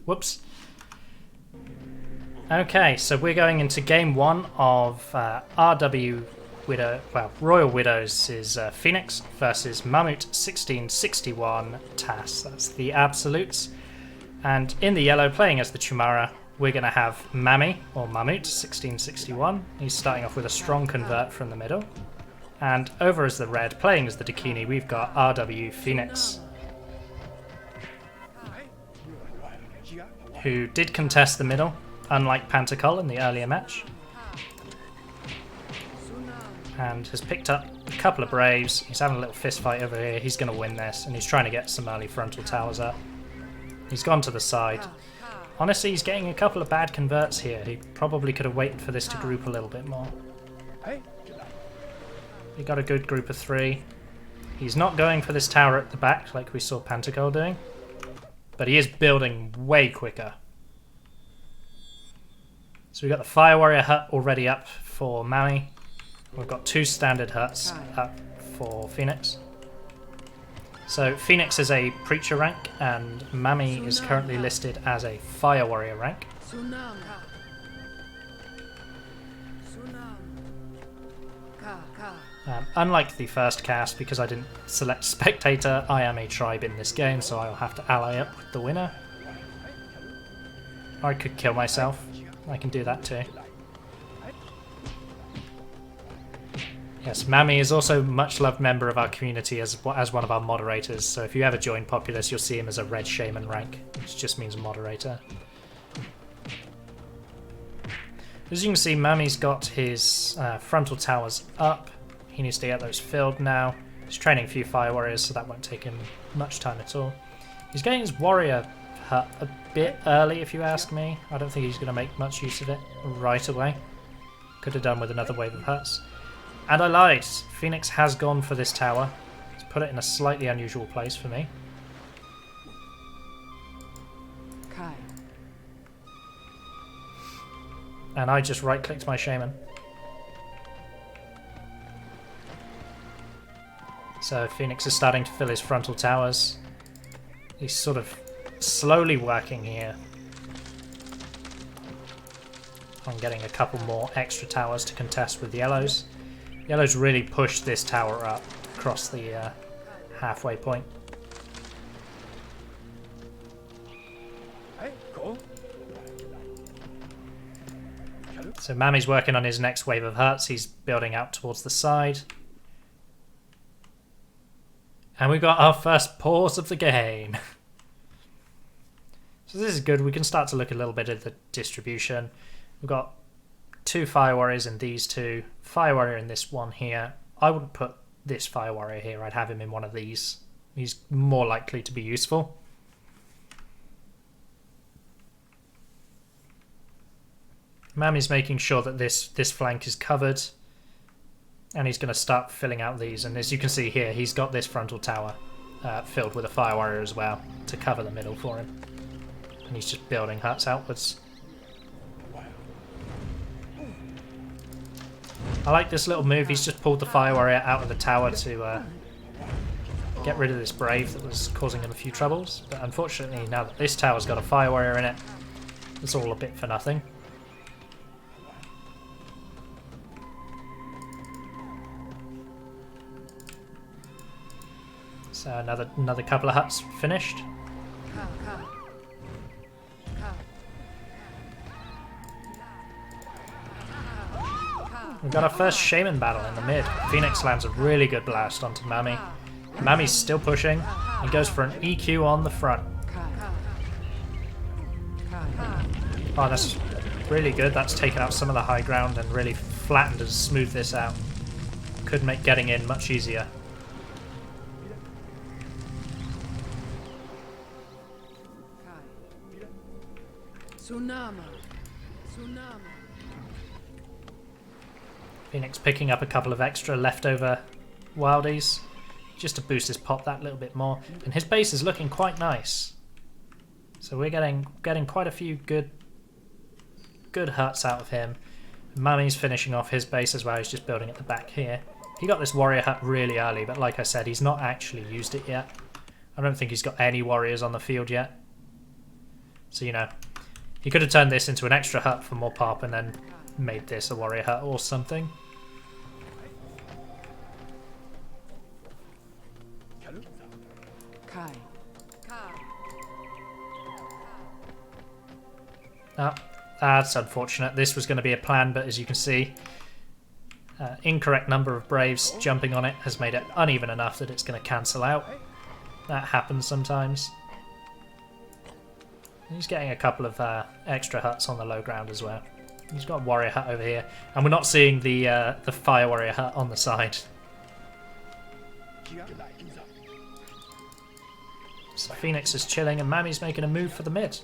Whoops. Okay, so we're going into game one of RW Widow, well, Royal Widows is Ph0enix versus Mammoet 1661 TAS. That's the absolutes. And in the yellow, playing as the Chumara, we're going to have Mami, or Mammoet 1661. He's starting off with a strong convert from the middle. And over as the red, playing as the Dakini, we've got RW Ph0enix, who did contest the middle, unlike Pantacol in the earlier match, and has picked up a couple of Braves. He's having a little fist fight over here. He's going to win this, and he's trying to get some early frontal towers up. He's gone to the side. Honestly, he's getting a couple of bad converts here. He probably could have waited for this to group a little bit more. He got a good group of 3. He's not going for this tower at the back like we saw Pantacol doing, but he is building way quicker. So we've got the Fire Warrior hut already up for Mami. We've got 2 standard huts up for Ph0enix. So Ph0enix is a Preacher rank, and Mami is currently listed as a Fire Warrior rank. Unlike the first cast, because I didn't select Spectator, I am a tribe in this game, so I'll have to ally up with the winner. Or I could kill myself. I can do that too. Yes, Mami is also a much loved member of our community as one of our moderators, so if you ever join Populous, you'll see him as a Red Shaman rank, which just means moderator. As you can see, Mami's got his frontal towers up. He needs to get those filled now. He's training a few Fire Warriors, so that won't take him much time at all. He's getting his Warrior hut a bit early, if you ask me. I don't think he's going to make much use of it right away. Could have done with another wave of huts. And I lied. Ph0enix has gone for this tower. He's put it in a slightly unusual place for me. And I just right-clicked my Shaman. So Ph0enix is starting to fill his frontal towers. He's sort of slowly working here on getting a couple more extra towers to contest with yellows. Yellows really pushed this tower up across the halfway point. So Mami's working on his next wave of huts. He's building out towards the side. And we've got our first pause of the game. So this is good. We can start to look a little bit at the distribution. We've got 2 Fire Warriors in these 2. Fire Warrior in this one here. I wouldn't put this Fire Warrior here. I'd have him in one of these. He's more likely to be useful. Mami's making sure that this flank is covered. And he's going to start filling out these. And as you can see here, he's got this frontal tower filled with a Fire Warrior as well to cover the middle for him. And he's just building huts outwards. I like this little move. He's just pulled the Fire Warrior out of the tower to get rid of this Brave that was causing him a few troubles. But unfortunately, now that this tower's got a Fire Warrior in it, it's all a bit for nothing. So another couple of huts finished. We've got our first Shaman battle in the mid. Ph0enix lands a really good blast onto Mami. Mami's still pushing. He goes for an EQ on the front. Oh, that's really good. That's taken out some of the high ground and really flattened and smoothed this out. Could make getting in much easier. Ph0enix picking up a couple of extra leftover wildies just to boost his pop that little bit more, and his base is looking quite nice. So we're getting quite a few good huts out of him. Mami's finishing off his base as well. He's just building at the back here. He got this warrior hut really early, but like I said, he's not actually used it yet. I don't think he's got any warriors on the field yet. So, you know, he could have turned this into an extra hut for more pop and then made this a warrior hut or something. Oh, that's unfortunate. This was going to be a plan, but as you can see, incorrect number of Braves jumping on it has made it uneven enough that it's going to cancel out. That happens sometimes. He's getting a couple of extra huts on the low ground as well. He's got a warrior hut over here, and we're not seeing the fire warrior hut on the side. So Ph0enix is chilling, and Mami's making a move for the mid.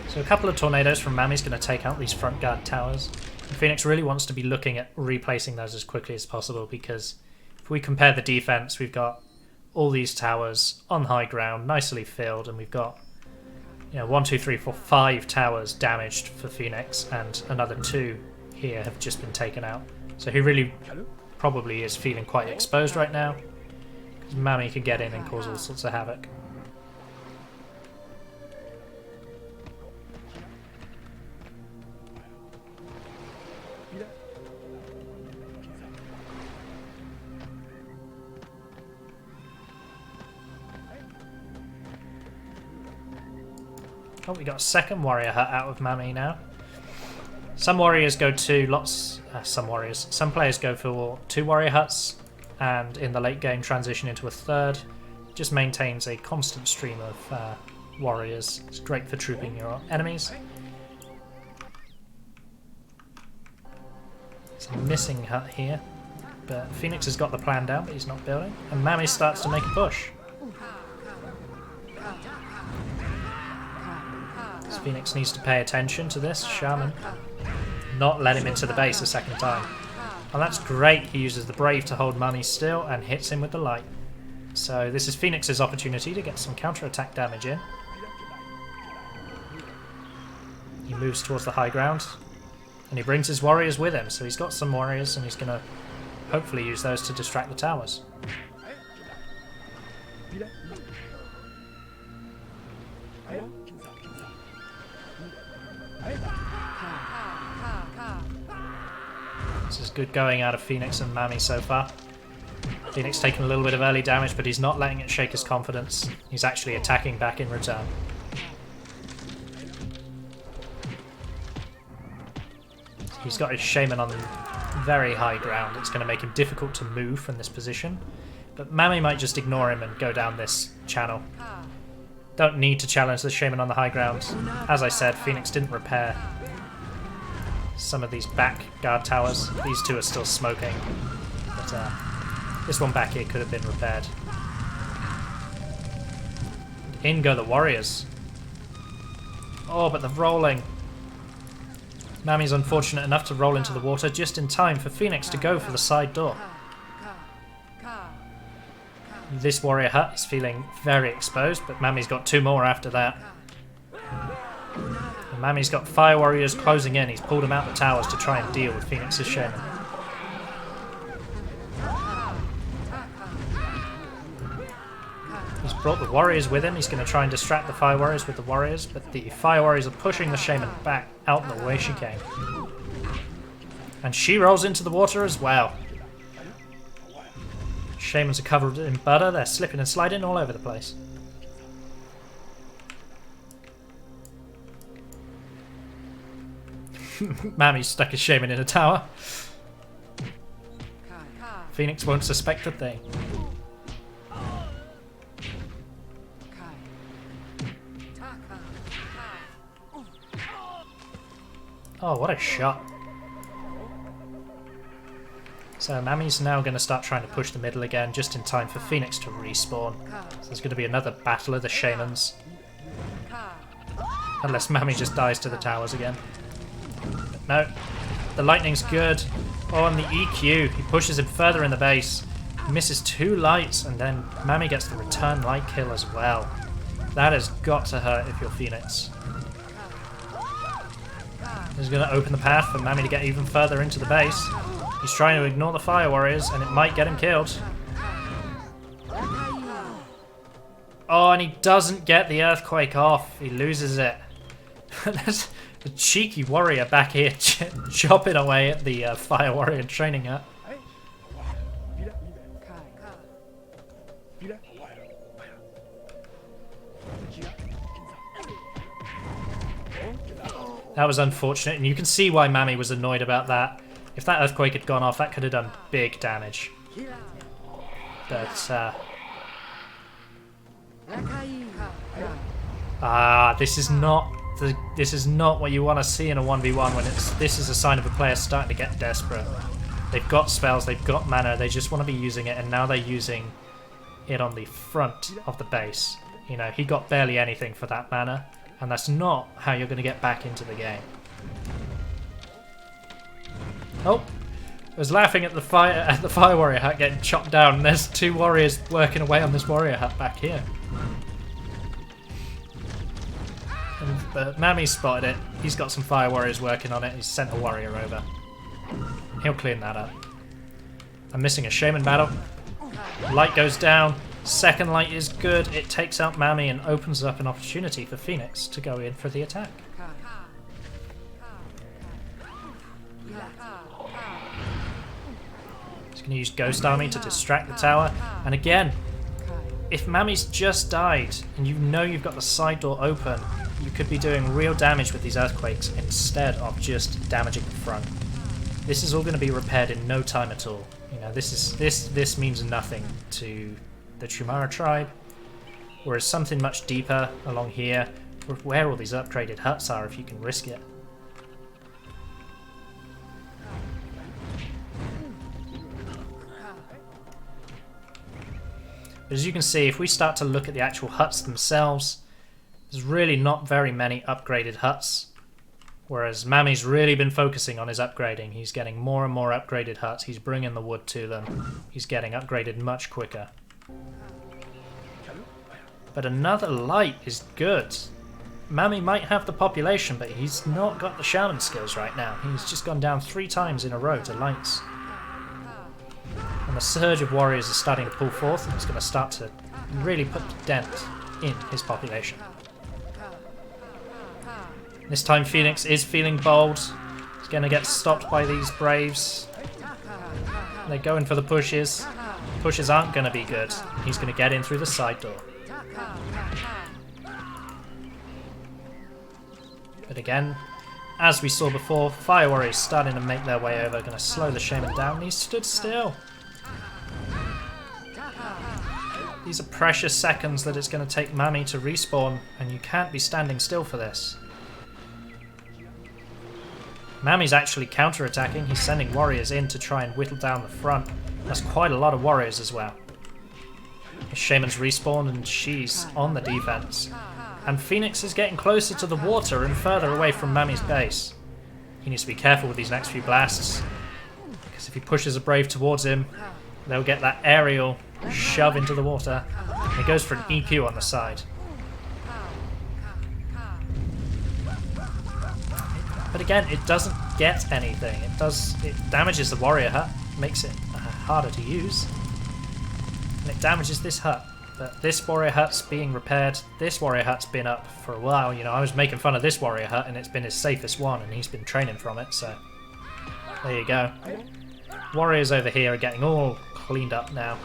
So a couple of tornadoes from Mami's going to take out these front guard towers. And Ph0enix really wants to be looking at replacing those as quickly as possible, because if we compare the defense, we've got all these towers on high ground, nicely filled, and we've got 1, 2, 3, 4, 5 towers damaged for Ph0enix, and another 2 here have just been taken out. So he really probably is feeling quite exposed right now, because Mami can get in and cause all sorts of havoc. Oh, we got a second warrior hut out of Mami now. Some warriors go to some players go for 2 warrior huts, and in the late game transition into a third. It just maintains a constant stream of warriors. It's great for trooping your enemies. It's a missing hut here, but Ph0enix has got the plan down, but he's not building. And Mami starts to make a push. So Ph0enix needs to pay attention to this shaman. Not let him into the base a second time. And that's great. He uses the Brave to hold Mami still and hits him with the light. So this is Ph0enix's opportunity to get some counter-attack damage in. He moves towards the high ground, and he brings his warriors with him. So he's got some warriors, and he's going to hopefully use those to distract the towers. This is good going out of Ph0enix and Mami so far. Ph0enix taking a little bit of early damage, but he's not letting it shake his confidence. He's actually attacking back in return. He's got his shaman on very high ground. It's going to make him difficult to move from this position. But Mami might just ignore him and go down this channel. Don't need to challenge the shaman on the high ground. As I said, Ph0enix didn't repair some of these back guard towers. These 2 are still smoking, but this one back here could have been repaired. In go the warriors. Oh, but they're rolling. Mami's unfortunate enough to roll into the water just in time for Ph0enix to go for the side door. This warrior hut is feeling very exposed, but Mami's got 2 more after that. And Mami's got fire warriors closing in. He's pulled them out the towers to try and deal with Ph0enix's shaman. He's brought the warriors with him. He's going to try and distract the fire warriors with the warriors, but the fire warriors are pushing the shaman back out the way she came. And she rolls into the water as well. Shamans are covered in butter. They're slipping and sliding all over the place. Mami's stuck his shaman in a tower. Ph0enix won't suspect a thing. Oh, what a shot. So Mami's now going to start trying to push the middle again, just in time for Ph0enix to respawn. So there's going to be another battle of the shamans. Unless Mami just dies to the towers again. But no, the lightning's good. Oh, and the EQ, he pushes him further in the base. Misses 2 lights, and then Mami gets the return light kill as well. That has got to hurt if you're Ph0enix. This is going to open the path for Mami to get even further into the base. He's trying to ignore the fire warriors, and it might get him killed. Oh, and he doesn't get the earthquake off. He loses it. There's a cheeky warrior back here chopping away at the fire warrior training hut. That was unfortunate, and you can see why Mami was annoyed about that. If that earthquake had gone off, that could have done big damage. But, this is not what you want to see in a 1v1 when this is a sign of a player starting to get desperate. They've got spells, they've got mana, they just want to be using it, and now they're using it on the front of the base. You know, he got barely anything for that mana, and that's not how you're going to get back into the game. Oh, I was laughing at the fire warrior hut getting chopped down, and there's 2 warriors working away on this warrior hut back here. But Mami's spotted it. He's got some fire warriors working on it. He's sent a warrior over. He'll clean that up. I'm missing a shaman battle. Light goes down. Second light is good. It takes out Mami and opens up an opportunity for Ph0enix to go in for the attack. He's going to use Ghost Army to distract the tower. And again, if Mami's just died and you know you've got the side door open, you could be doing real damage with these earthquakes instead of just damaging the front. This is all going to be repaired in no time at all. You know, this means nothing to the Chumara tribe, whereas something much deeper along here, where all these upgraded huts are, if you can risk it. But as you can see, if we start to look at the actual huts themselves, there's really not very many upgraded huts. Whereas Mami's really been focusing on his upgrading. He's getting more and more upgraded huts. He's bringing the wood to them. He's getting upgraded much quicker. But another light is good. Mami might have the population, but he's not got the shaman skills right now. He's just gone down 3 times in a row to lights. And the surge of warriors is starting to pull forth, and it's going to start to really put a dent in his population. This time Ph0enix is feeling bold. He's going to get stopped by these braves. They're going for the pushes. Pushes aren't going to be good. He's going to get in through the side door. But again, as we saw before, fire warriors starting to make their way over. Going to slow the shaman down, and he stood still. These are precious seconds that it's going to take Mami to respawn, and you can't be standing still for this. Mami's actually counter-attacking. He's sending warriors in to try and whittle down the front. That's quite a lot of warriors as well. The shaman's respawned and she's on the defense. And Ph0enix is getting closer to the water and further away from Mami's base. He needs to be careful with these next few blasts, because if he pushes a brave towards him, they'll get that aerial shove into the water. And he goes for an EQ on the side. But again, it doesn't get anything. It damages the warrior hut, makes it harder to use. And it damages this hut. But this warrior hut's being repaired. This warrior hut's been up for a while. You know, I was making fun of this warrior hut and it's been his safest one and he's been training from it, so there you go. Warriors over here are getting all cleaned up now.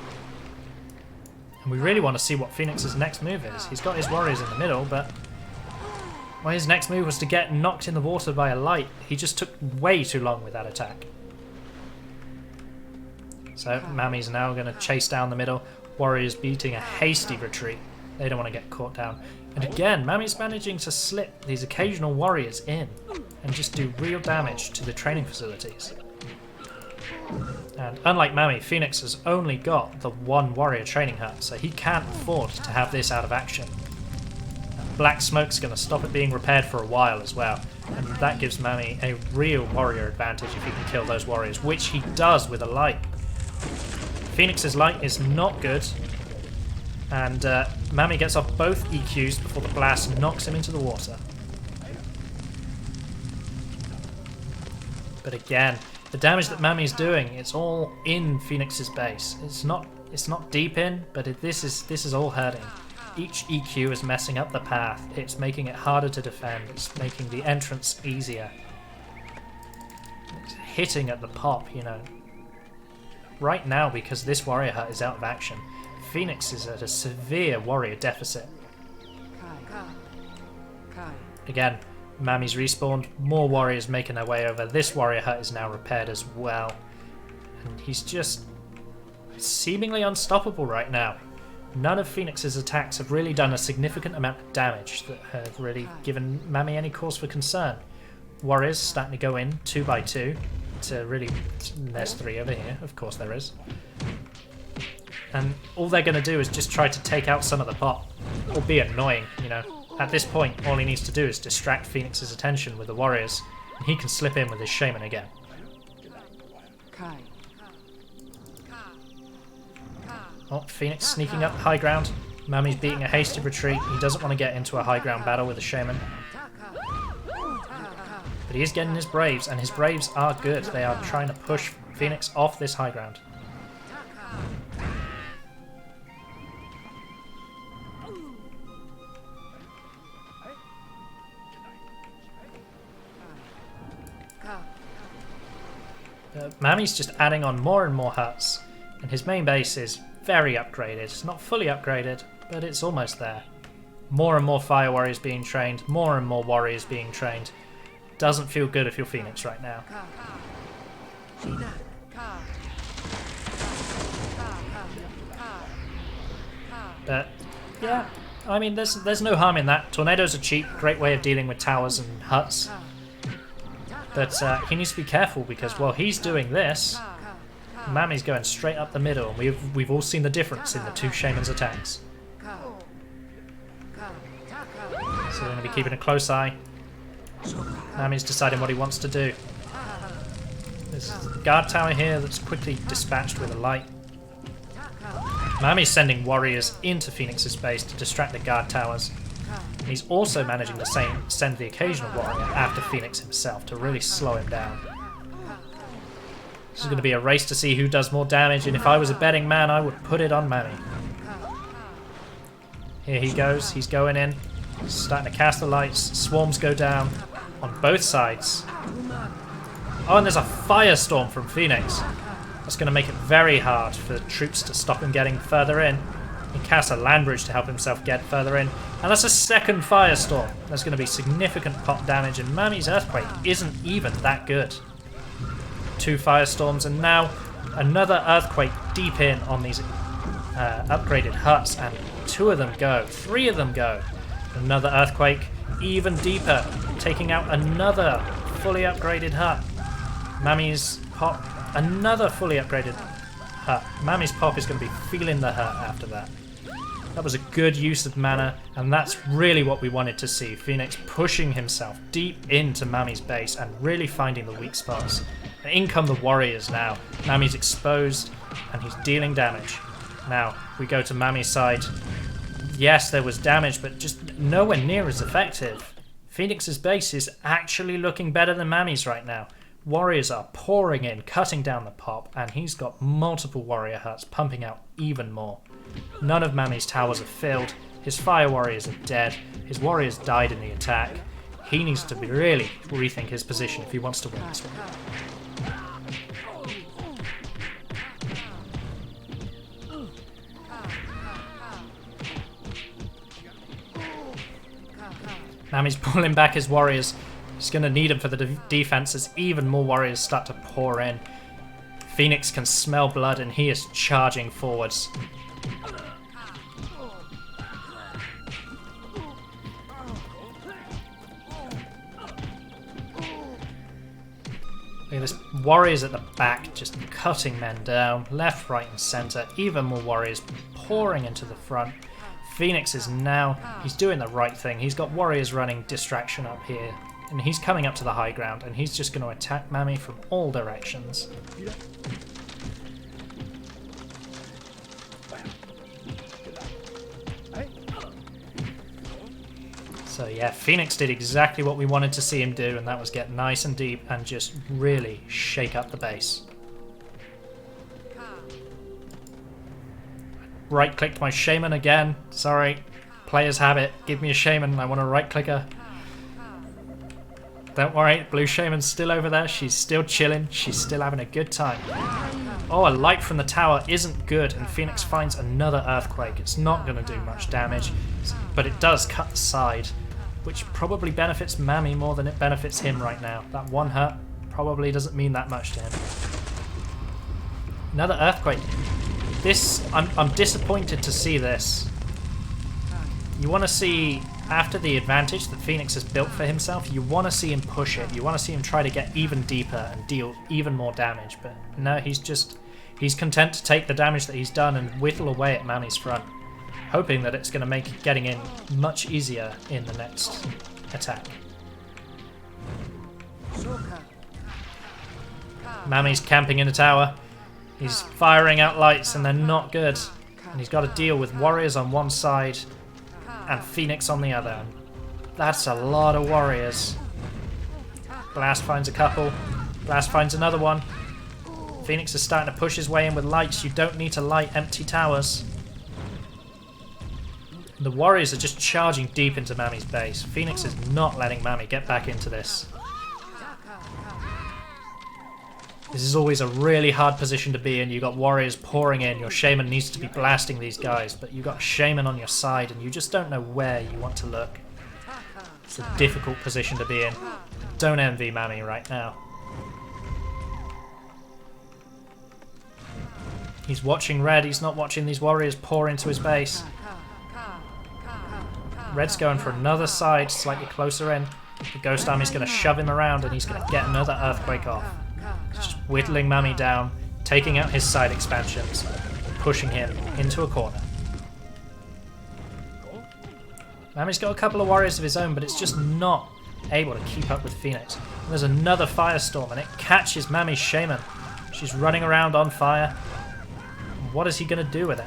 And we really want to see what Ph0enix's next move is. He's got his warriors in the middle, but well, his next move was to get knocked in the water by a light. He just took way too long with that attack. So Mami's now going to chase down the middle. Warriors beating a hasty retreat. They don't want to get caught down. And again, Mami's managing to slip these occasional warriors in and just do real damage to the training facilities. And unlike Mami, Ph0enix has only got the 1 warrior training hut, so he can't afford to have this out of action. Black Smoke's going to stop it being repaired for a while as well, and that gives Mami a real warrior advantage if he can kill those warriors, which he does with a light. Ph0enix's light is not good. And Mami gets off both EQs before the blast knocks him into the water. But again, the damage that Mami's doing, it's all in Ph0enix's base. It's not deep in, but this is all hurting. Each EQ is messing up the path. It's making it harder to defend. It's making the entrance easier. It's hitting at the pop, you know. Right now, because this warrior hut is out of action, Ph0enix is at a severe warrior deficit. Again, Mami's respawned, more warriors making their way over. This warrior hut is now repaired as well. And he's just seemingly unstoppable right now. None of Ph0enix's attacks have really done a significant amount of damage that have really given Mami any cause for concern. Warriors starting to go in 2 by 2 to really... There's 3 over here, of course there is. And all they're going to do is just try to take out some of the pop. Or be annoying, you know. At this point, all he needs to do is distract Ph0enix's attention with the warriors, and he can slip in with his shaman again. Oh, Ph0enix sneaking up high ground. Mami's beating a hasty retreat. He doesn't want to get into a high ground battle with a shaman. But he is getting his Braves, and his Braves are good. They are trying to push Ph0enix off this high ground. Mami's just adding on more and more huts, and his main base is very upgraded. It's not fully upgraded, but it's almost there. More and more fire warriors being trained, more and more warriors being trained. Doesn't feel good if you're Ph0enix right now. But yeah, I mean, there's no harm in that. Tornadoes are cheap, great way of dealing with towers and huts. But he needs to be careful because while he's doing this, Mami's going straight up the middle, and we've all seen the difference in the 2 shamans' attacks. So we're going to be keeping a close eye. Mami's deciding what he wants to do. There's a guard tower here that's quickly dispatched with a light. Mami's sending warriors into Ph0enix's base to distract the guard towers. He's also managing to send the occasional warrior after Ph0enix himself to really slow him down. This is going to be a race to see who does more damage, and if I was a betting man, I would put it on Mami. Here he goes, he's going in, starting to cast the lights, swarms go down on both sides. Oh, and there's a firestorm from Ph0enix. That's going to make it very hard for the troops to stop him getting further in. He casts a land bridge to help himself get further in. And that's a second firestorm. There's going to be significant pop damage, and Mami's Earthquake isn't even that good. 2 firestorms, and now another Earthquake deep in on these upgraded huts, and 2 of them go. 3 of them go. Another Earthquake, even deeper, taking out another fully upgraded hut. Mami's pop, another fully upgraded hut. Mami's pop is going to be feeling the hurt after that. That was a good use of mana, and that's really what we wanted to see. Ph0enix pushing himself deep into Mami's base and really finding the weak spots. And in come the warriors now. Mami's exposed, and he's dealing damage. Now, we go to Mami's side. Yes, there was damage, but just nowhere near as effective. Ph0enix's base is actually looking better than Mami's right now. Warriors are pouring in, cutting down the pop, and he's got multiple warrior huts pumping out even more. None of Mami's towers are filled, his fire warriors are dead, his warriors died in the attack. He needs to really rethink his position if he wants to win this one. Mami's pulling back his warriors. He's going to need them for the defense as even more warriors start to pour in. Ph0enix can smell blood and he is charging forwards. Look at this, warriors at the back just cutting men down, left, right and centre. Even more warriors pouring into the front. Ph0enix is now, he's doing the right thing. He's got warriors running distraction up here. And he's coming up to the high ground, and he's just going to attack Mami from all directions. So yeah, Ph0enix did exactly what we wanted to see him do, and that was get nice and deep and just really shake up the base. Right-clicked my Shaman again. Sorry. Players have it. Give me a Shaman. I want a right-clicker. Don't worry, Blue Shaman's still over there. She's still chilling. She's still having a good time. Oh, a light from the tower isn't good, and Ph0enix finds another Earthquake. It's not going to do much damage, but it does cut the side, which probably benefits Mami more than it benefits him right now. That one hurt probably doesn't mean that much to him. Another Earthquake. I'm disappointed to see this. You want to see, after the advantage that Ph0enix has built for himself, you want to see him push it. You want to see him try to get even deeper and deal even more damage. But no, he's content to take the damage that he's done and whittle away at Mami's front, hoping that it's going to make getting in much easier in the next attack. Mami's camping in the tower. He's firing out lights and they're not good. And he's got to deal with warriors on one side and Ph0enix on the other. That's a lot of warriors. Blast finds a couple. Blast finds another one. Ph0enix is starting to push his way in with lights. You don't need to light empty towers. The warriors are just charging deep into Mami's base. Ph0enix is not letting Mami get back into this. This is always a really hard position to be in. You've got warriors pouring in. Your Shaman needs to be blasting these guys, but you've got a Shaman on your side and you just don't know where you want to look. It's a difficult position to be in. Don't envy Mami right now. He's watching red. He's not watching these warriors pour into his base. Red's going for another side, slightly closer in. The Ghost Army's going to shove him around and he's going to get another Earthquake off. Just whittling Mami down, taking out his side expansions, pushing him into a corner. Mami's got a couple of warriors of his own, but it's just not able to keep up with Ph0enix. There's another Firestorm, and it catches Mami's Shaman. She's running around on fire. What is he going to do with it?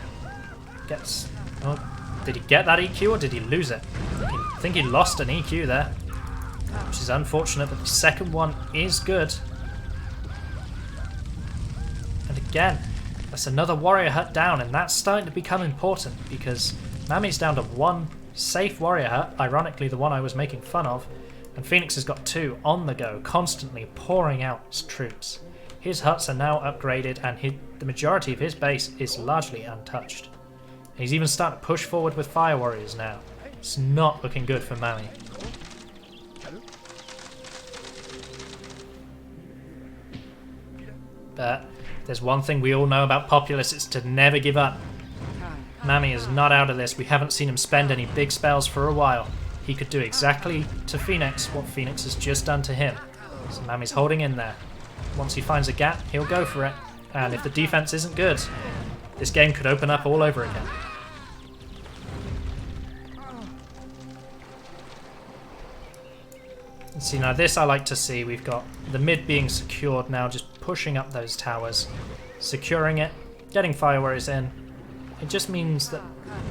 Gets... Oh, did he get that EQ, or did he lose it? I think he lost an EQ there, which is unfortunate, but the second one is good. Again, that's another warrior hut down, and that's starting to become important because Mami's down to one safe warrior hut, ironically the one I was making fun of, and Ph0enix has got two on the go, constantly pouring out his troops. His huts are now upgraded and the majority of his base is largely untouched. And he's even starting to push forward with fire warriors now. It's not looking good for Mami. But there's one thing we all know about Populous, it's to never give up. Mami is not out of this. We haven't seen him spend any big spells for a while. He could do exactly to Ph0enix what Ph0enix has just done to him. So Mami's holding in there. Once he finds a gap, he'll go for it. And if the defense isn't good, this game could open up all over again. See, now this I like to see. We've got the mid being secured now, just pushing up those towers, securing it, getting fire warriors in. It just means that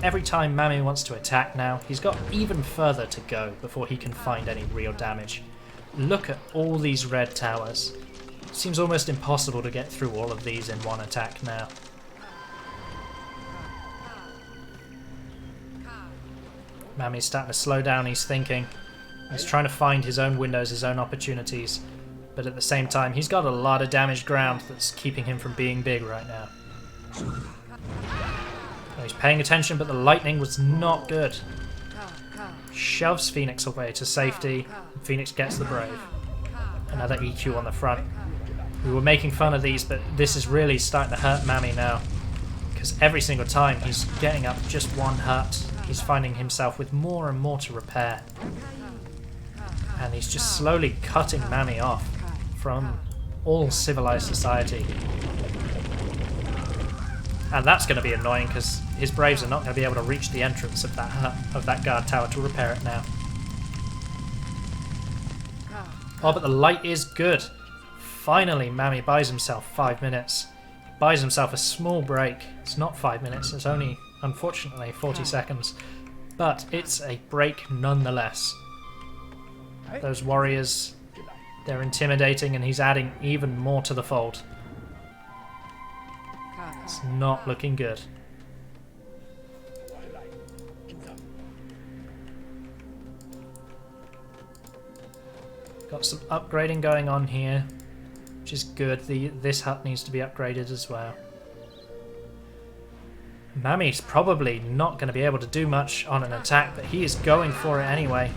every time Mami wants to attack now, he's got even further to go before he can find any real damage. Look at all these red towers. It seems almost impossible to get through all of these in one attack now. Mami's starting to slow down, he's thinking. He's trying to find his own windows, his own opportunities, but at the same time he's got a lot of damaged ground that's keeping him from being big right now. He's paying attention, but the lightning was not good. Shoves Ph0enix away to safety, and Ph0enix gets the Brave. Another EQ on the front. We were making fun of these, but this is really starting to hurt Mami now, because every single time he's getting up just one hut, he's finding himself with more and more to repair. And he's just slowly cutting Mami off from all civilized society. And that's going to be annoying because his Braves are not going to be able to reach the entrance of that hut, of that guard tower to repair it now. Oh, but the light is good. Finally, Mami buys himself 5 minutes. Buys himself a small break. It's not 5 minutes, it's only, unfortunately, 40 seconds. but it's a break nonetheless. Those warriors, they're intimidating, and he's adding even more to the fold. It's not looking good. Got some upgrading going on here, which is good. This hut needs to be upgraded as well. Mami's probably not going to be able to do much on an attack, but he is going for it anyway.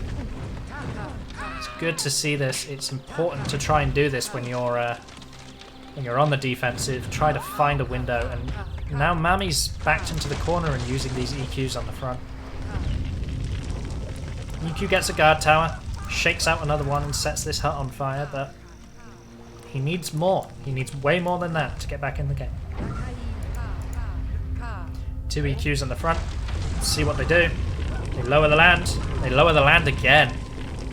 It's good to see this. It's important to try and do this when you're on the defensive. Try to find a window, and now Mami's backed into the corner and using these EQs on the front. EQ gets a guard tower, shakes out another one and sets this hut on fire, but he needs more. He needs way more than that to get back in the game. 2 EQs on the front. Let's see what they do. They lower the land. They lower the land again.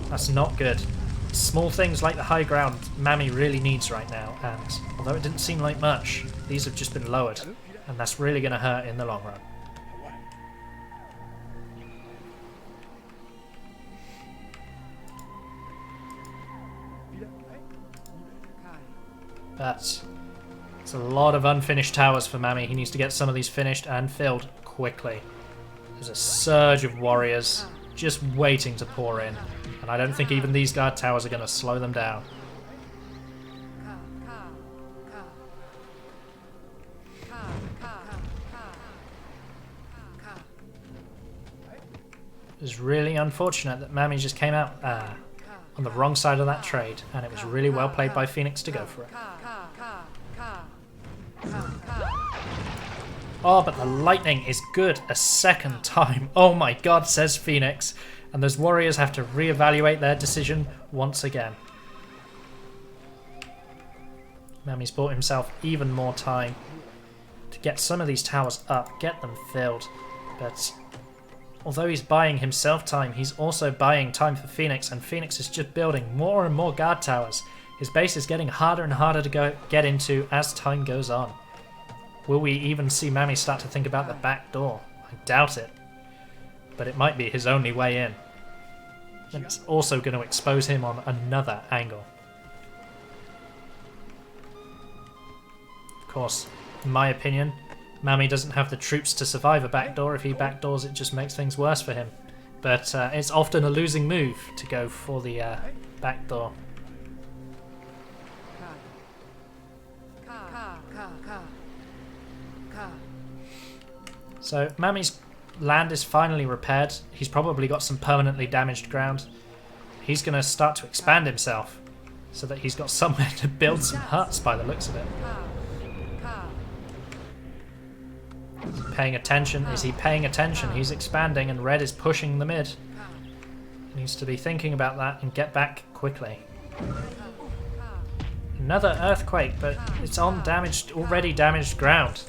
That's not good. Small things like the high ground Mami really needs right now, and although it didn't seem like much, these have just been lowered, and that's really going to hurt in the long run. But it's a lot of unfinished towers for Mami. He needs to get some of these finished and filled quickly. There's a surge of warriors just waiting to pour in, and I don't think even these guard towers are going to slow them down. It's really unfortunate that Mami just came out on the wrong side of that trade, and it was really well played by Ph0enix to go for it. Oh, but the lightning is good a second time. Oh my god, says Ph0enix. And those warriors have to reevaluate their decision once again. Mami's bought himself even more time to get some of these towers up, get them filled. But although he's buying himself time, he's also buying time for Ph0enix, and Ph0enix is just building more and more guard towers. His base is getting harder and harder to get into as time goes on. Will we even see Mami start to think about the back door? I doubt it. But it might be his only way in. And it's also going to expose him on another angle. Of course, in my opinion, Mami doesn't have the troops to survive a backdoor. If he backdoors, it just makes things worse for him. But it's often a losing move to go for the backdoor. So Mami's land is finally repaired. He's probably got some permanently damaged ground. He's going to start to expand himself so that he's got somewhere to build some huts by the looks of it. Is he paying attention? Is he paying attention? He's expanding and red is pushing the mid. He needs to be thinking about that and get back quickly. Another earthquake, but it's on already damaged ground.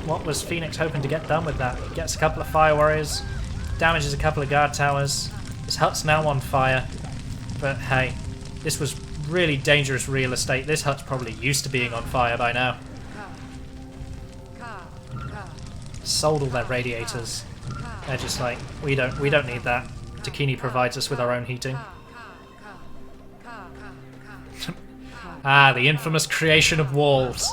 What was Ph0enix hoping to get done with that? He gets a couple of fire warriors, damages a couple of guard towers. His hut's now on fire. But hey, this was really dangerous real estate. This hut's probably used to being on fire by now. Sold all their radiators. They're just like, we don't need that. Dakini provides us with our own heating. The infamous creation of walls.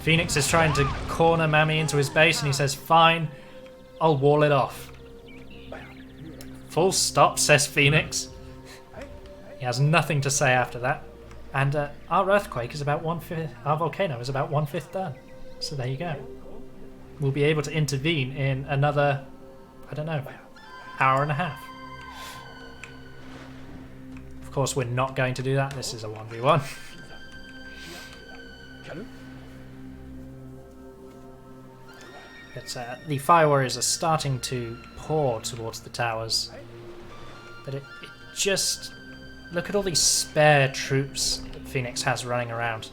Ph0enix is trying to corner Mami into his base, and he says, fine, I'll wall it off. Full stop, says Ph0enix. He has nothing to say after that. And our earthquake is about 1/5, our volcano is about 1/5 done. So there you go. We'll be able to intervene in another, I don't know, hour and a half. Of course, we're not going to do that. This is a 1v1. But the fire warriors are starting to pour towards the towers. But it just... Look at all these spare troops that Ph0enix has running around.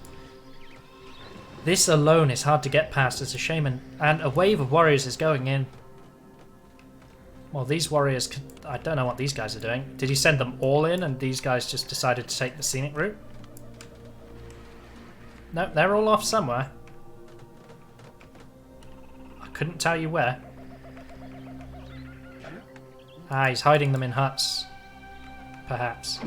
This alone is hard to get past as a shaman, and a wave of warriors is going in. Well, these warriors... I don't know what these guys are doing. Did he send them all in and these guys just decided to take the scenic route? No, they're all off somewhere. I couldn't tell you where. Ah, he's hiding them in huts. Perhaps.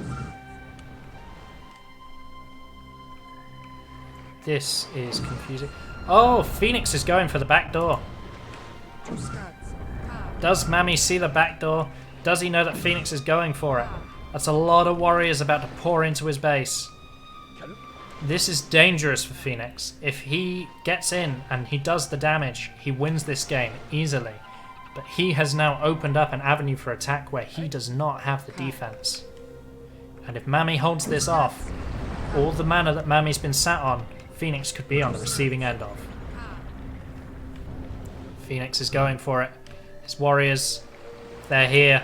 This is confusing. Oh, Ph0enix is going for the back door. Does Mami see the back door? Does he know that Ph0enix is going for it? That's a lot of warriors about to pour into his base. This is dangerous for Ph0enix. If he gets in and he does the damage, he wins this game easily. But he has now opened up an avenue for attack where he does not have the defense. And if Mami holds this off, all the mana that Mami's been sat on, Ph0enix could be on the receiving end of. Ph0enix is going for it. His warriors, they're here.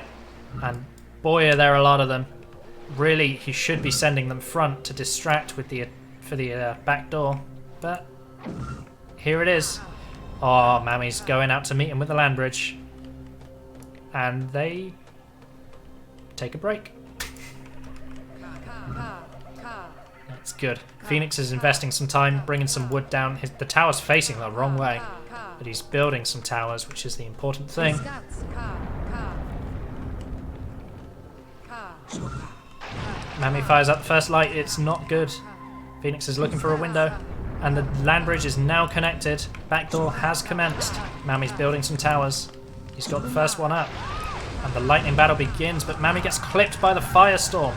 And boy, are there a lot of them. Really, he should be sending them front to distract with for the back door. But here it is. Oh, Mami's going out to meet him with the land bridge. And they take a break. That's good. Ph0enix is investing some time, bringing some wood down. The tower's facing the wrong way. But he's building some towers, which is the important thing. Mami fires up the first light. It's not good. Ph0enix is looking for a window. And the land bridge is now connected. Backdoor has commenced. Mami's building some towers. He's got the first one up. And the lightning battle begins, but Mami gets clipped by the firestorm.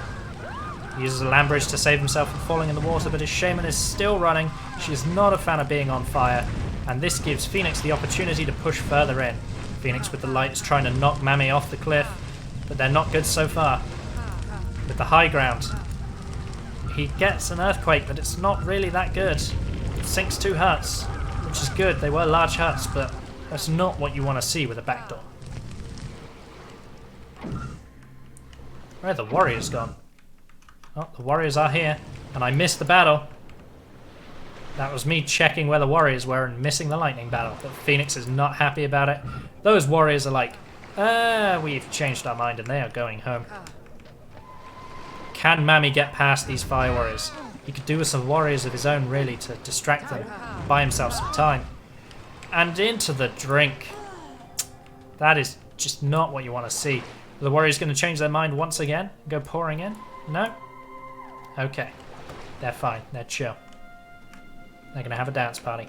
He uses a land bridge to save himself from falling in the water, but his shaman is still running. She is not a fan of being on fire. And this gives Ph0enix the opportunity to push further in. Ph0enix with the light is trying to knock Mami off the cliff, but they're not good so far. With the high ground, he gets an earthquake, but it's not really that good. It sinks 2 huts, which is good. They were large huts, but that's not what you want to see with a backdoor. Where are the warriors gone? Oh, the warriors are here, and I missed the battle. That was me checking where the warriors were and missing the lightning battle, but Ph0enix is not happy about it. Those warriors are like, we've changed our mind and they are going home. Can Mami get past these fire warriors? He could do with some warriors of his own, really, to distract them, buy himself some time. And into the drink. That is just not what you want to see. Are the warriors going to change their mind once again and go pouring in? No? Okay. They're fine. They're chill. They're going to have a dance party.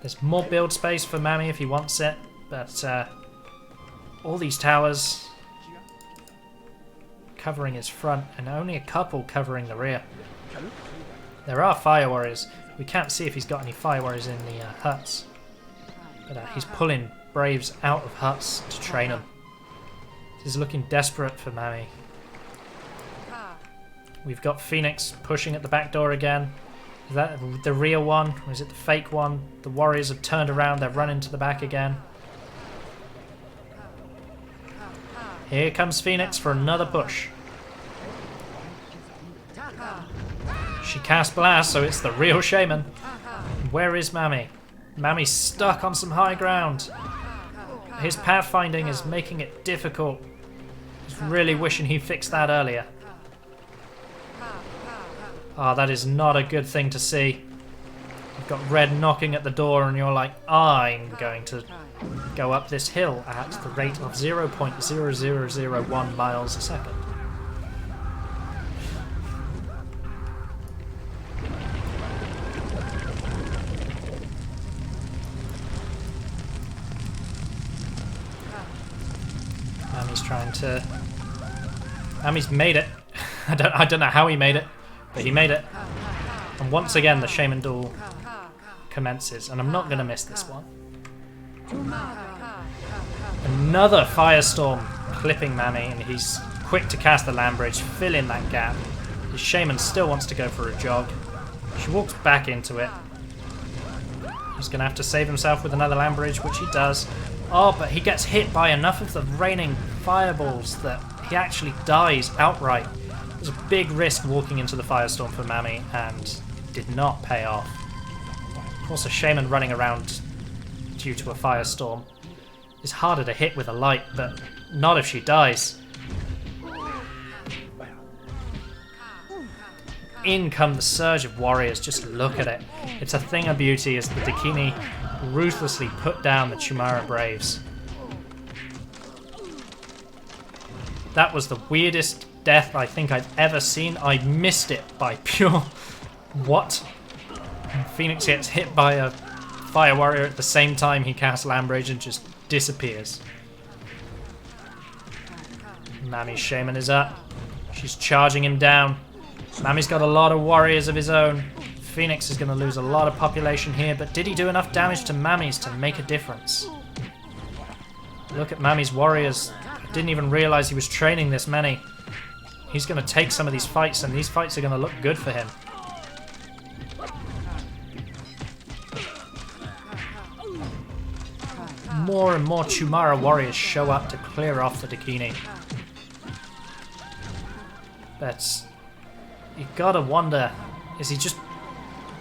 There's more build space for Mami if he wants it, but all these towers covering his front and only a couple covering the rear. There are fire warriors. We can't see if he's got any fire warriors in the huts, but he's pulling braves out of huts to train them. This is looking desperate for Mami. We've got Ph0enix pushing at the back door again. Is that the real one, or is it the fake one? The warriors have turned around, they're running to the back again. Here comes Ph0enix for another push. She cast blast, so it's the real shaman. Where is Mami? Mami's stuck on some high ground. His pathfinding is making it difficult. He's really wishing he fixed that earlier. Ah, that is not a good thing to see. You've got red knocking at the door and you're like, I'm going to go up this hill at the rate of 0.0001 miles a second. Mami's made it. I don't know how he made it, but he made it. And once again, the shaman duel commences, and I'm not going to miss this one. Another firestorm clipping Mami, and he's quick to cast the land bridge, fill in that gap. His shaman still wants to go for a jog. She walks back into it. He's going to have to save himself with another land bridge, which he does. Oh, but he gets hit by enough of the raining fireballs that he actually dies outright. It was a big risk walking into the firestorm for Mami, and did not pay off. Of course, a shaman running around due to a firestorm is harder to hit with a light, but not if she dies. In come the surge of warriors, just look at it. It's a thing of beauty as the Dakini ruthlessly put down the Chumara Braves. That was the weirdest death I think I've ever seen. I missed it by pure... What? Ph0enix gets hit by a fire warrior at the same time he casts Lambrage and just disappears. Mami's shaman is up. She's charging him down. Mami's got a lot of warriors of his own. Ph0enix is going to lose a lot of population here, but did he do enough damage to Mami's to make a difference? Look at Mami's warriors. I didn't even realize he was training this many. He's going to take some of these fights, and these fights are going to look good for him. More and more Chumara warriors show up to clear off the Dakini. But you gotta wonder, is he just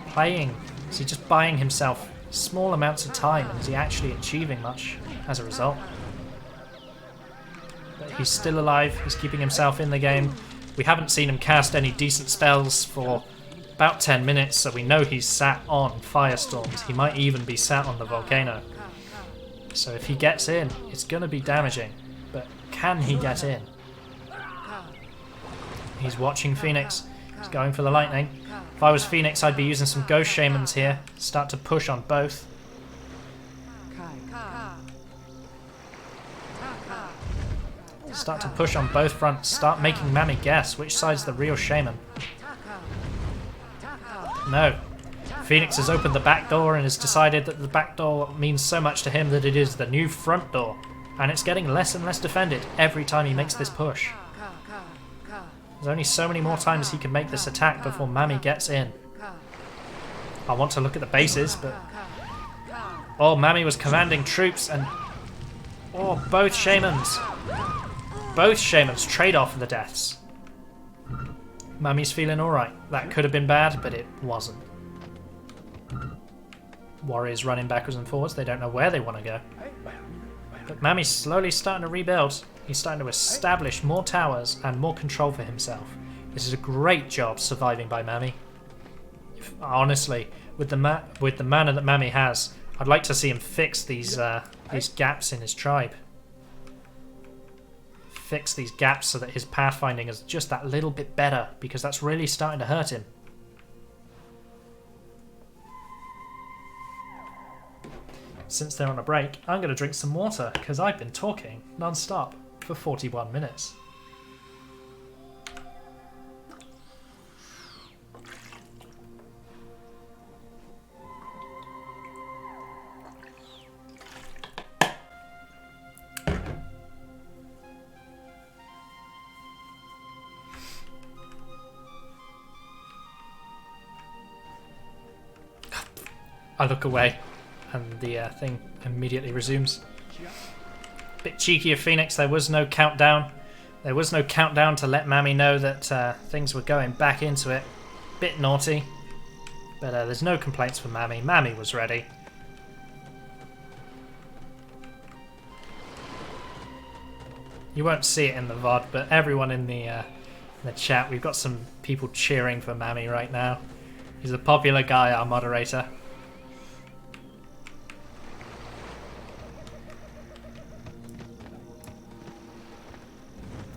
playing? Is he just buying himself small amounts of time, and is he actually achieving much as a result? But he's still alive, he's keeping himself in the game. We haven't seen him cast any decent spells for about 10 minutes, so we know he's sat on firestorms. He might even be sat on the volcano. So if he gets in, it's going to be damaging. But can he get in? He's watching Ph0enix. He's going for the lightning. If I was Ph0enix, I'd be using some ghost shamans here. Start to push on both. Start to push on both fronts. Start making Mami guess which side's the real shaman. No. Ph0enix has opened the back door and has decided that the back door means so much to him that it is the new front door. And it's getting less and less defended every time he makes this push. There's only so many more times he can make this attack before Mami gets in. I want to look at the bases, but... Oh, Mami was commanding troops and... Oh, both shamans. Both shamans trade off the deaths. Mami's feeling alright. That could have been bad, but it wasn't. Warriors running backwards and forwards. They don't know where they want to go. But Mami's slowly starting to rebuild. He's starting to establish more towers and more control for himself. This is a great job surviving by Mami. Honestly, with the mana that Mami has, I'd like to see him fix these gaps in his tribe. Fix these gaps so that his pathfinding is just that little bit better, because that's really starting to hurt him. Since they're on a break, I'm going to drink some water, because I've been talking non-stop for 41 minutes. I look away, and the thing immediately resumes. Bit cheeky of Ph0enix, there was no countdown. There was no countdown to let Mami know that things were going back into it. Bit naughty, but there's no complaints from Mami. Mami was ready. You won't see it in the VOD, but everyone in the chat, we've got some people cheering for Mami right now. He's a popular guy, our moderator.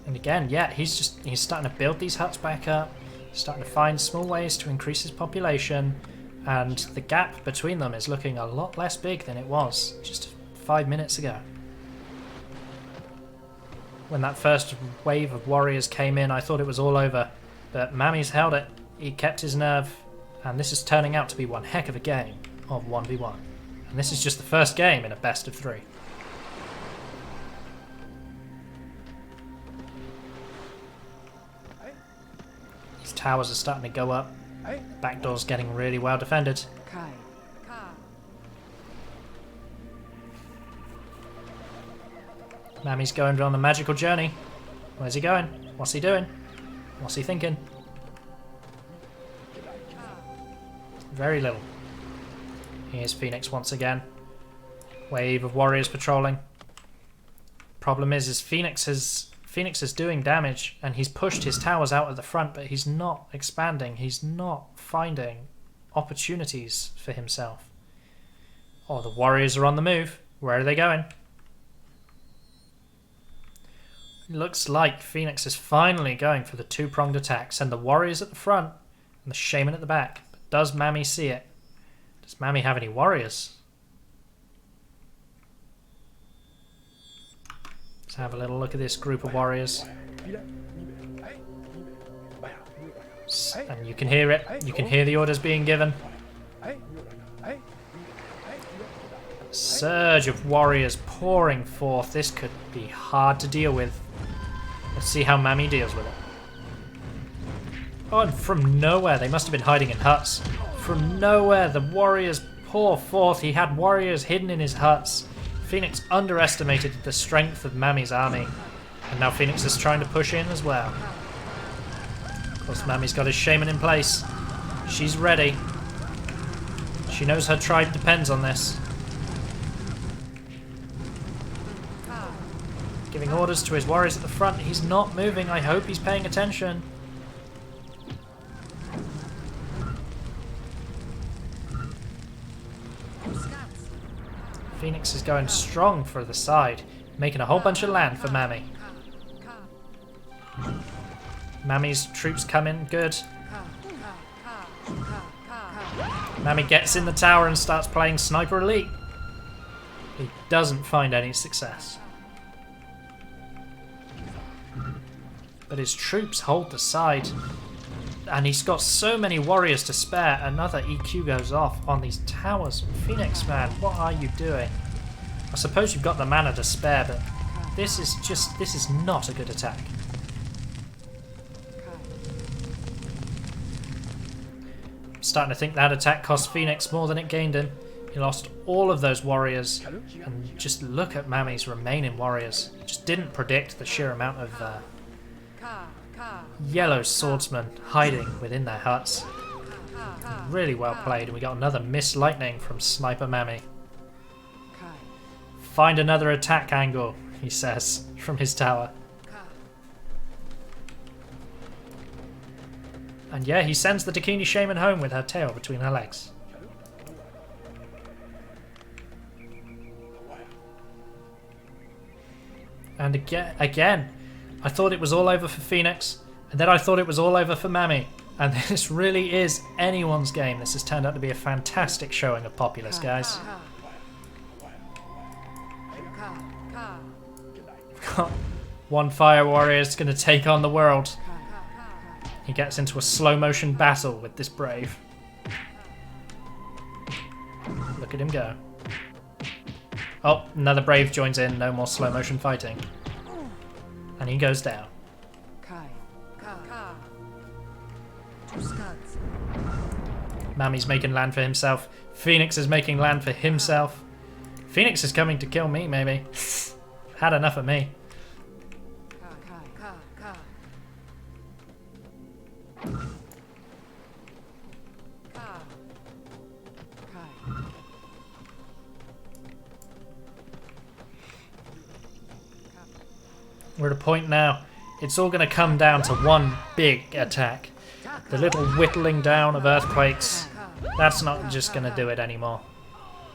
And again, yeah, he's starting to build these huts back up, starting to find small ways to increase his population, and the gap between them is looking a lot less big than it was just 5 minutes ago. When that first wave of warriors came in, I thought it was all over, but Mami's held it. He kept his nerve, and this is turning out to be one heck of a game of 1v1. And this is just the first game in a best of 3. Towers are starting to go up. Back door's getting really well defended. Mami's going on the magical journey. Where's he going? What's he doing? What's he thinking? Very little. Here's Ph0enix once again. Wave of warriors patrolling. Problem is Ph0enix is doing damage, and he's pushed his towers out at the front, but he's not expanding. He's not finding opportunities for himself. Oh, the warriors are on the move. Where are they going? Looks like Ph0enix is finally going for the two-pronged attack. Send the warriors at the front and the shaman at the back. But does Mami see it? Does Mami have any warriors? Let's have a little look at this group of warriors. And you can hear it. You can hear the orders being given. Surge of warriors pouring forth. This could be hard to deal with. Let's see how Mami deals with it. Oh, and from nowhere, they must have been hiding in huts. From nowhere, the warriors pour forth. He had warriors hidden in his huts. Ph0enix underestimated the strength of Mami's army. And now Ph0enix is trying to push in as well. Of course, Mami's got his shaman in place. She's ready. She knows her tribe depends on this. Giving orders to his warriors at the front. He's not moving. I hope he's paying attention. Ph0enix is going strong for the side, making a whole bunch of land for Mami. Mami's troops come in good. Mami gets in the tower and starts playing Sniper Elite. He doesn't find any success. But his troops hold the side. And he's got so many warriors to spare. Another EQ goes off on these towers. Ph0enix, man, what are you doing? I suppose you've got the mana to spare, but this is not a good attack. I'm starting to think that attack cost Ph0enix more than it gained him. He lost all of those warriors. And just look at Mami's remaining warriors. Just didn't predict the sheer amount of yellow swordsmen hiding within their huts. Really well played, and we got another missed lightning from Sniper Mami. Find another attack angle, he says, from his tower. And yeah, he sends the Dakini Shaman home with her tail between her legs. And again, I thought it was all over for Ph0enix, and then I thought it was all over for Mami. And this really is anyone's game. This has turned out to be a fantastic showing of Populous, guys. One fire warrior is going to take on the world. He gets into a slow motion battle with this brave. Look at him go. Oh, another brave joins in. No more slow motion fighting. And he goes down. Mami's making land for himself. Ph0enix is making land for himself. Ph0enix is coming to kill me, maybe. Had enough of me. We're at a point now. It's all going to come down to one big attack. The little whittling down of earthquakes, that's not just going to do it anymore.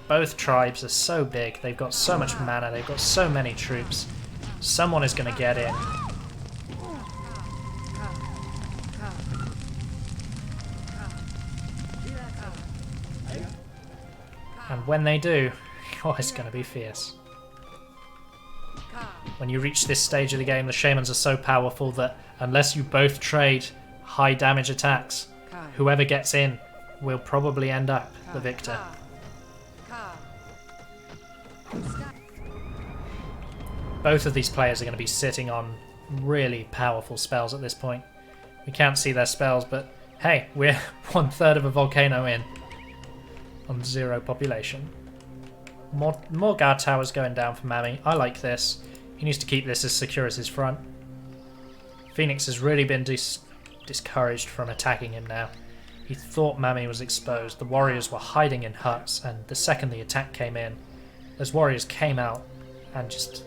Both tribes are so big, they've got so much mana, they've got so many troops. Someone is going to get in. And when they do, oh, it's going to be fierce. When you reach this stage of the game, the shamans are so powerful that unless you both trade high damage attacks, whoever gets in will probably end up the victor. Both of these players are going to be sitting on really powerful spells at this point. We can't see their spells, but hey, we're 1/3 of a volcano in on 0 population. More guard towers going down for Mami. I like this. He needs to keep this as secure as his front. Ph0enix has really been discouraged from attacking him now. He thought Mami was exposed. The warriors were hiding in huts, and the second the attack came in, those warriors came out and just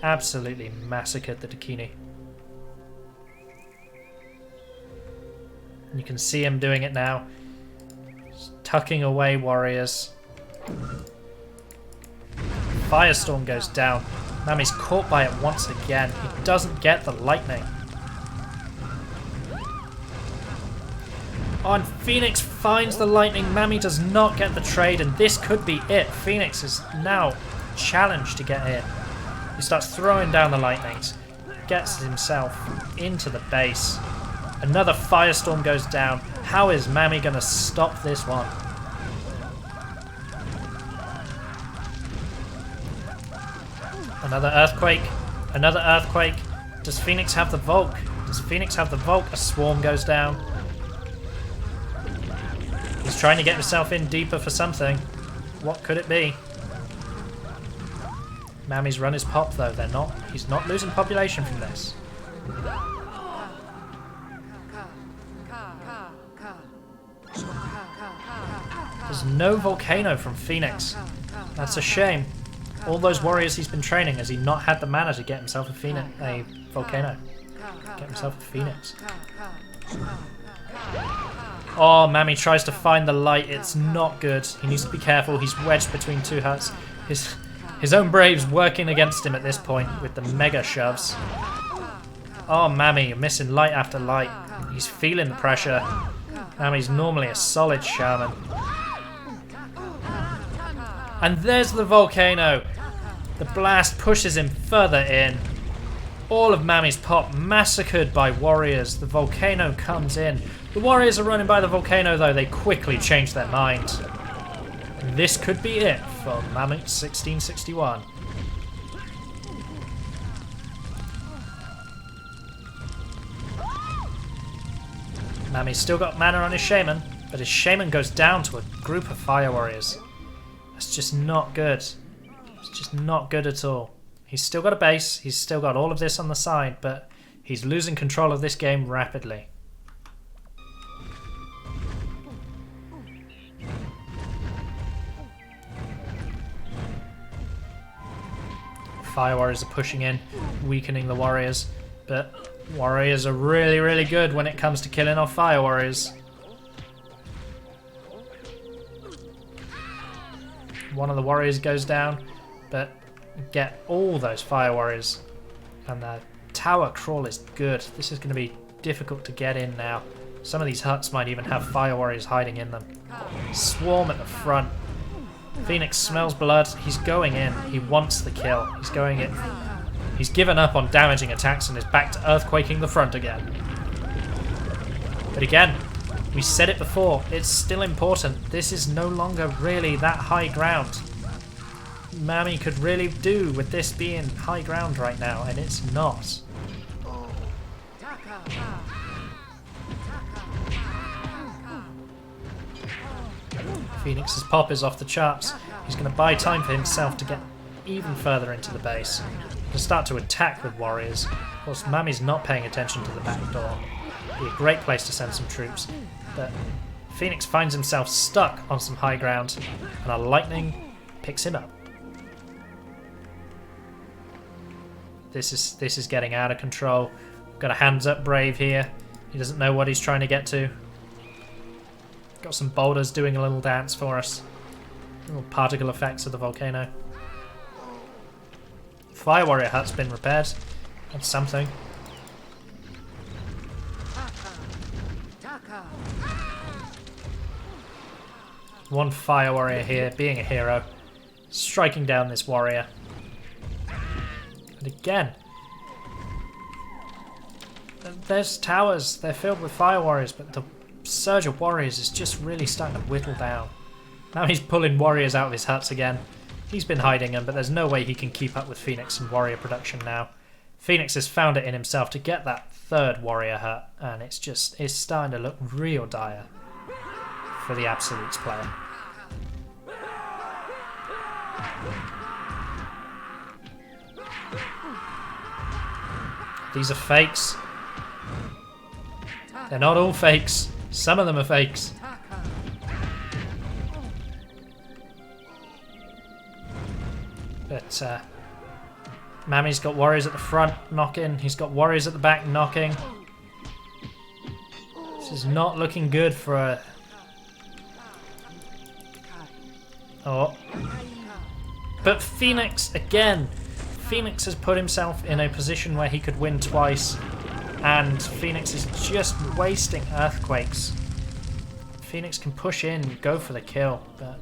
absolutely massacred the Dakini. And you can see him doing it now. Just tucking away warriors. Firestorm goes down. Mami's caught by it once again. He doesn't get the lightning. Oh, and Ph0enix finds the lightning. Mami does not get the trade, and this could be it. Ph0enix is now challenged to get in. He starts throwing down the lightnings, gets himself into the base. Another firestorm goes down. How is Mami going to stop this one? Another earthquake. Another earthquake. Does Ph0enix have the Volk? Does Ph0enix have the Volk? A swarm goes down. He's trying to get himself in deeper for something. What could it be? Mami's run his pop though. He's not losing population from this. There's no volcano from Ph0enix. That's a shame. All those warriors he's been training, has he not had the mana to get himself a volcano? Get himself a Ph0enix. Oh, Mami tries to find the light. It's not good. He needs to be careful. He's wedged between two huts. His own Brave's working against him at this point with the mega shoves. Oh, Mami, you're missing light after light. He's feeling the pressure. Mami's normally a solid shaman. And there's the volcano. The blast pushes him further in. All of Mami's pop massacred by warriors. The volcano comes in. The warriors are running by the volcano though. They quickly change their mind. This could be it for Mammoth 1661. Mami's still got mana on his shaman, but his shaman goes down to a group of fire warriors. That's just not good. It's just not good at all. He's still got a base, he's still got all of this on the side, but he's losing control of this game rapidly. Fire warriors are pushing in, weakening the warriors, but warriors are really, really good when it comes to killing off fire warriors. One of the warriors goes down, but get all those fire warriors. And the tower crawl is good. This is going to be difficult to get in now. Some of these huts might even have fire warriors hiding in them. Swarm at the front. Ph0enix smells blood. He's going in. He wants the kill. He's going in. He's given up on damaging attacks and is back to earthquaking the front again. But again, we said it before, it's still important. This is no longer really that high ground. Mami could really do with this being high ground right now, and it's not. Ph0enix's pop is off the charts. He's going to buy time for himself to get even further into the base. To start to attack with warriors. Of course, Mami's not paying attention to the back door. Be a great place to send some troops, but Ph0enix finds himself stuck on some high ground, and a lightning picks him up. This is getting out of control. Got a hands up Brave here. He doesn't know what he's trying to get to. Got some boulders doing a little dance for us. Little particle effects of the volcano. Fire warrior hut's been repaired. That's something. One fire warrior here, being a hero, striking down this warrior. And again, there's towers, they're filled with fire warriors, but the surge of warriors is just really starting to whittle down. Now he's pulling warriors out of his huts again. He's been hiding them, but there's no way he can keep up with Ph0enix and warrior production now. Ph0enix has found it in himself to get that third warrior hut, and it's starting to look real dire for the Absolutes player. These are fakes. They're not all fakes. Some of them are fakes. But Mami's got warriors at the front knocking. He's got warriors at the back knocking. This is not looking good for a... Oh. But Ph0enix, again, Ph0enix has put himself in a position where he could win twice, and Ph0enix is just wasting earthquakes. Ph0enix can push in, go for the kill, but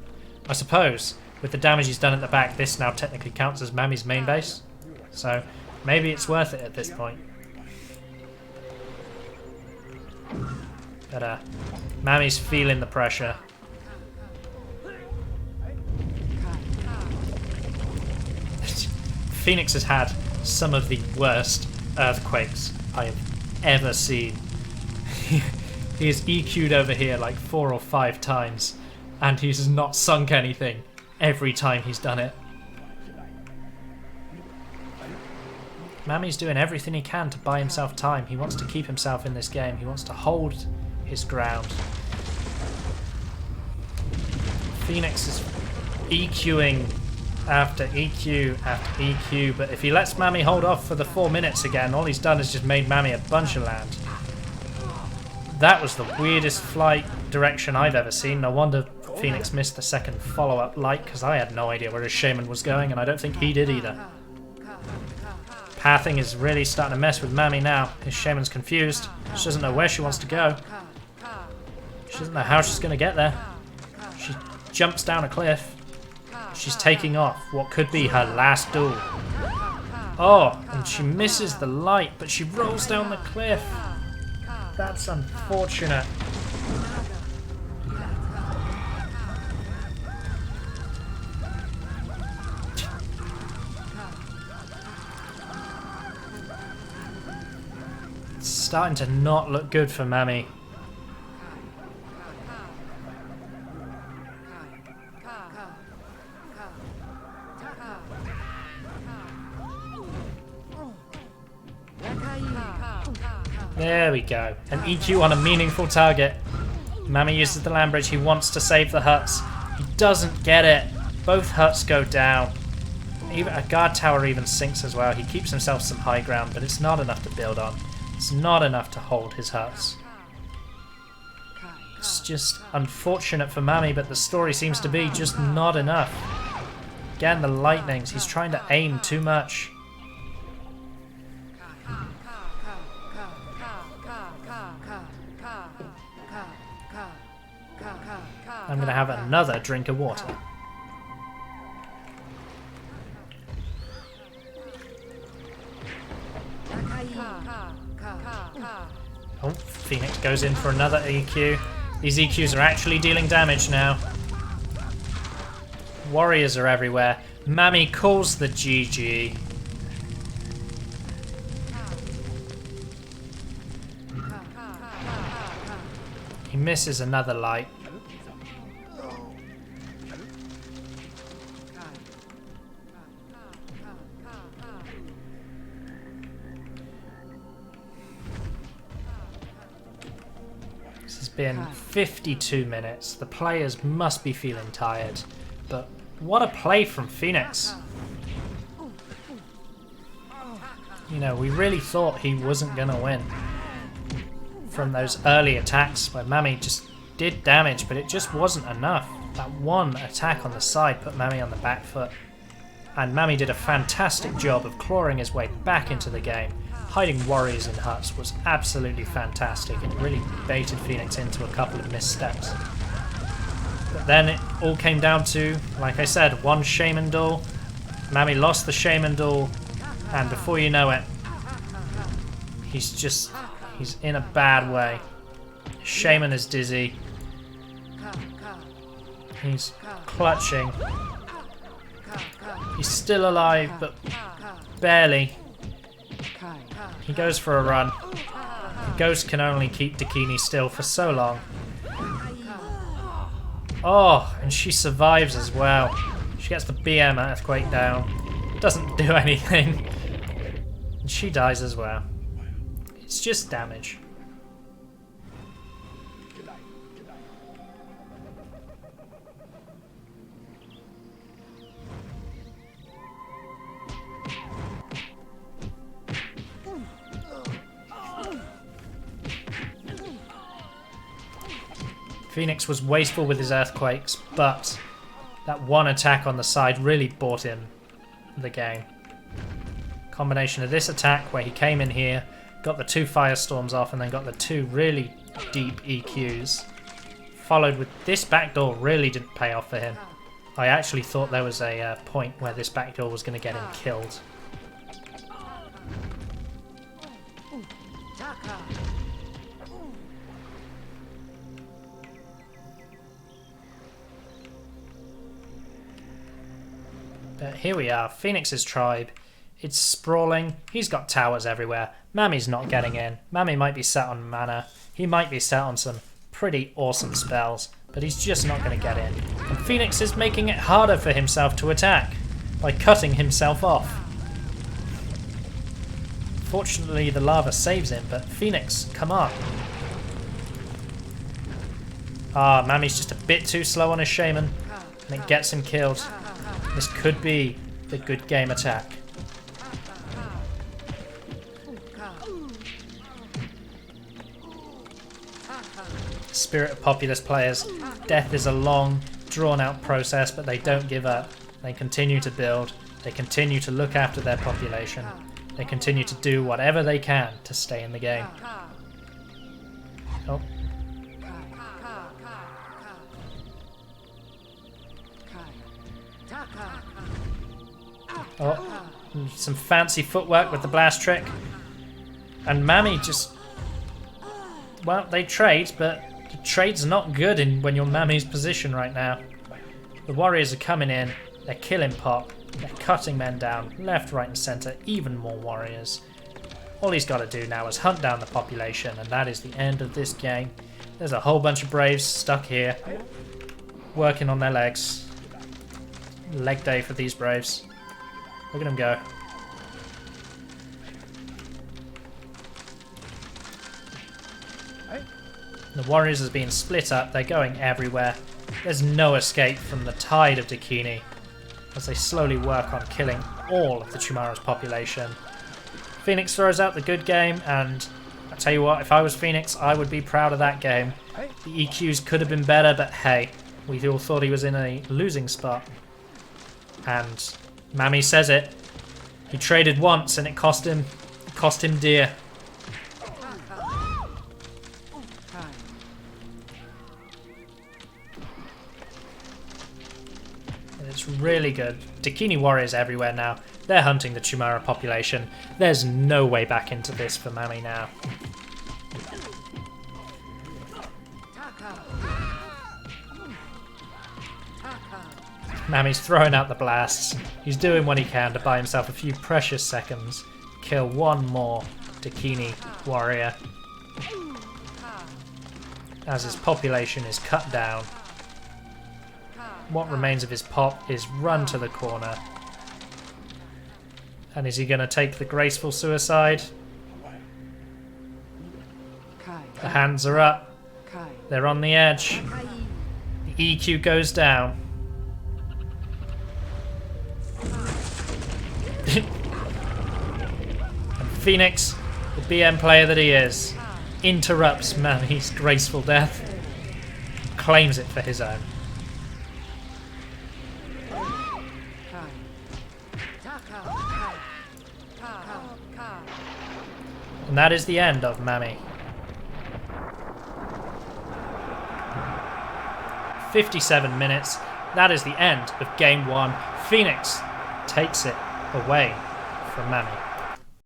I suppose with the damage he's done at the back, this now technically counts as Mami's main base, so maybe it's worth it at this point. But Mami's feeling the pressure. Ph0enix has had some of the worst earthquakes I have ever seen. He has EQ'd over here like 4 or 5 times, and he's not sunk anything every time he's done it. Mami's doing everything he can to buy himself time. He wants to keep himself in this game. He wants to hold his ground. Ph0enix is EQing after EQ after EQ, but if he lets Mami hold off for the 4 minutes again, all he's done is just made Mami a bunch of land. That was the weirdest flight direction I've ever seen. No wonder Ph0enix missed the second follow-up light, because I had no idea where his shaman was going, and I don't think he did either. Pathing is really starting to mess with Mami now. His shaman's confused. She doesn't know where she wants to go. She doesn't know how she's going to get there. She jumps down a cliff. She's taking off what could be her last duel. Oh, and she misses the light, but she rolls down the cliff. That's unfortunate. It's starting to not look good for Mami. There we go. An EQ on a meaningful target. Mami uses the land bridge. He wants to save the huts. He doesn't get it. Both huts go down. Even a guard tower even sinks as well. He keeps himself some high ground, but it's not enough to build on. It's not enough to hold his huts. It's just unfortunate for Mami, but the story seems to be just not enough. Again, the lightnings. He's trying to aim too much. I'm going to have another drink of water. Oh, Ph0enix goes in for another EQ. These EQs are actually dealing damage now. Warriors are everywhere. Mami calls the GG. He misses another light. Been 52 minutes. The players must be feeling tired, but what a play from Ph0enix. You know, we really thought he wasn't gonna win from those early attacks where Mami just did damage, but it just wasn't enough. That one attack on the side put Mami on the back foot, and Mami did a fantastic job of clawing his way back into the game. Hiding warriors in huts was absolutely fantastic. It really baited Ph0enix into a couple of missteps. But then it all came down to, like I said, one shaman duel. Mami lost the shaman duel, and before you know it, he's in a bad way. Shaman is dizzy. He's clutching. He's still alive, but barely. He goes for a run. Ghost can only keep Dakini still for so long. Oh, and she survives as well. She gets the BM earthquake down. Doesn't do anything. And she dies as well. It's just damage. Ph0enix was wasteful with his earthquakes, but that one attack on the side really bought him the game. Combination of this attack where he came in here, got the 2 firestorms off, and then got the 2 really deep EQs. Followed with this backdoor really didn't pay off for him. I actually thought there was a point where this backdoor was going to get him killed. But here we are, Ph0enix's tribe. It's sprawling, he's got towers everywhere. Mami's not getting in. Mami might be set on mana. He might be set on some pretty awesome spells, but he's just not going to get in. And Ph0enix is making it harder for himself to attack by cutting himself off. Fortunately, the lava saves him, but Ph0enix, come on. Ah, Mami's just a bit too slow on his shaman, and it gets him killed. This could be the good game attack. Spirit of Populous players. Death is a long, drawn-out process, but they don't give up. They continue to build. They continue to look after their population. They continue to do whatever they can to stay in the game. Oh. Oh, some fancy footwork with the blast trick. And Mami just... Well, they trade, but the trade's not good when you're Mami's position right now. The warriors are coming in, they're killing Pop, they're cutting men down, left, right and centre, even more warriors. All he's got to do now is hunt down the population, and that is the end of this game. There's a whole bunch of Braves stuck here, working on their legs. Leg day for these Braves. Look at them go. The warriors are being split up, they're going everywhere. There's no escape from the tide of Divinity as they slowly work on killing all of the Tomorrow's population. Ph0enix throws out the good game, and I tell you what, if I was Ph0enix, I would be proud of that game. The EQs could have been better, but hey, we all thought he was in a losing spot. And Mami says it. He traded once and it cost him dear. It's really good. Divinity warriors everywhere now. They're hunting the Tomorrow population. There's no way back into this for Mami now. Mami's throwing out the blasts. He's doing what he can to buy himself a few precious seconds. Kill one more Divinity warrior. As his population is cut down. What remains of his pop is run to the corner. And is he going to take the graceful suicide? The hands are up. They're on the edge. The EQ goes down. And Ph0enix, the BM player that he is, interrupts Mami's graceful death, and claims it for his own. And that is the end of Mami. 57 minutes. That is the end of Game 1. Ph0enix takes it away from Mami.